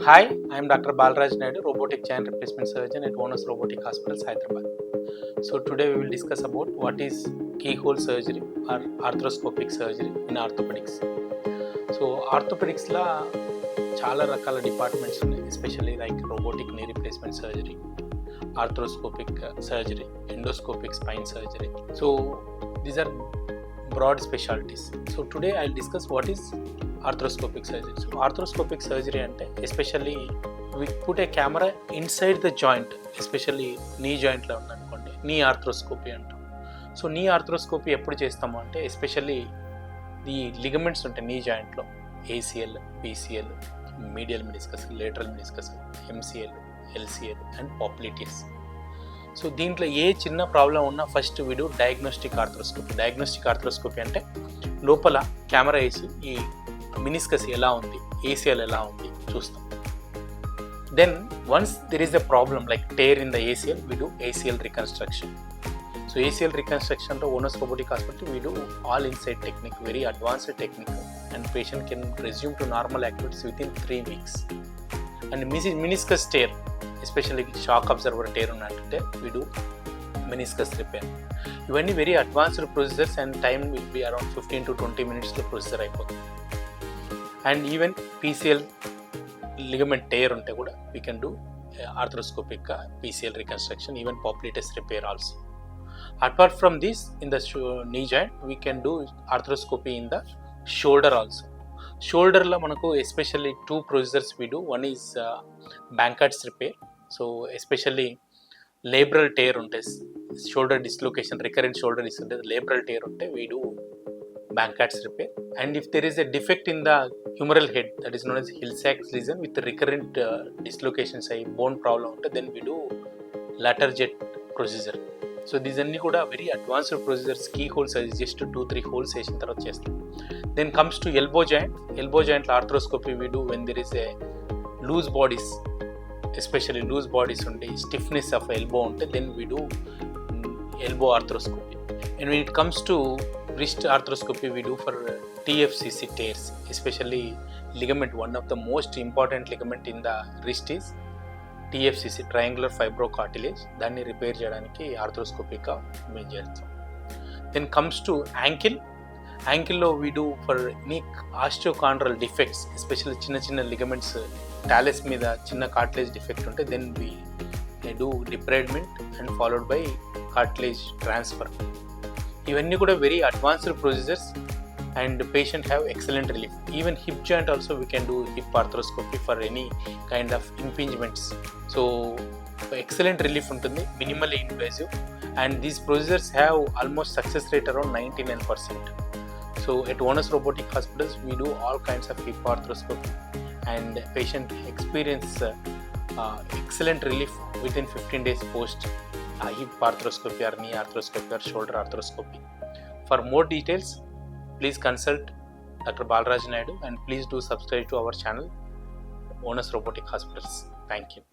Hi, I am Dr. Balaraju Naidu, Robotic Joint Replacement Surgeon at ONUS Robotic Hospitals, Hyderabad. So today we will discuss about what is keyhole surgery or arthroscopic surgery in orthopedics. So orthopedics la చాలా రకాల departments ఉన్నాయి, especially like robotic knee replacement surgery, arthroscopic surgery, endoscopic spine surgery. So these are broad specialties. So today I'll discuss what is arthroscopic surgery. So arthroscopic surgery ante especially we put a camera inside the joint, especially knee joint lo unnanukonde knee arthroscopy antam. So knee arthroscopy eppudu chestamu ante especially the ligaments unte knee joint lo ACL, PCL, medial meniscus, lateral meniscus, MCL, LCL and popliteus. So దీంట్లో ఏ చిన్న problem ఉన్నా first వీడు diagnostic arthroscopy అంటే లోపల camera వేసి ఈ meniscus ఎలా ఉంది, ఏసీఎల్ ఎలా ఉంది చూస్తాం. Then once there is the problem like tear in the ACL, we do ACL reconstruction. So ACL రికన్స్ట్రక్షన్లో Onus robotic hospital we do all inside technique, very advanced technique, and patient can resume to normal activities within 3 weeks. And meniscus tear, especially shock absorber tear ఉన్నట్టుంటే we do meniscus repair. ఇవన్నీ very advanced procedures and time will be around 15 to 20 minutes procedure అయిపోతుంది. And even PCL ligament tear ఉంటే కూడా we can do arthroscopic PCL reconstruction, even popliteus repair also. Apart from this in the knee joint we can do arthroscopy in the shoulder also. షోల్డర్లో మనకు especially 2 procedures we do. One is Bankart's repair. So especially labral tear ఉంటే, shoulder dislocation, recurrent shoulder dislocation, labral tear ఉంటే we do Bankart's repair. And if there is a defect in the humoral head, that is known as Hill-Sachs lesion with recurrent dislocations అయ్యి bone problem ఉంటే then we do Latarjet procedure. So these అన్నీ కూడా very advanced procedures. Keyhole surgery just 2-3 holes వేసిన తర్వాత చేస్తాం. Then comes to elbow జాయింట్లో arthroscopy we do when there is a loose bodies, especially loose bodies ఉంటే, stiffness of elbow ఉంటే then we do elbow arthroscopy. And when it comes to wrist arthroscopy we do for TFCC tears, especially ligament. One of the most important ligament in the wrist is TFCC, triangular fibrocartilage. దాన్ని repair చేయడానికి ఆర్థ్రోస్కోపిక్గా మేము చేస్తాం. Then comes to యాంకిల్లో we do for any osteochondral defects, especially చిన్న ligaments, talus మీద చిన్న cartilage defect ఉంటే then we do debridement and followed by cartilage transfer. ఇవన్నీ కూడా very advanced procedures and patient have excellent relief. Even hip joint also we can do hip arthroscopy for any kind of impingements. So excellent relief ఉంటుంది, minimally invasive, and these procedures have almost success rate around 99%. So at ONUS Robotic Hospitals we do all kinds of hip arthroscopy and patient experience excellent relief within 15 days post hip arthroscopy or knee arthroscopy or shoulder arthroscopy. For more details please consult Dr. Balaraju Naidu and please do subscribe to our channel ONUS Robotic Hospitals. Thank you.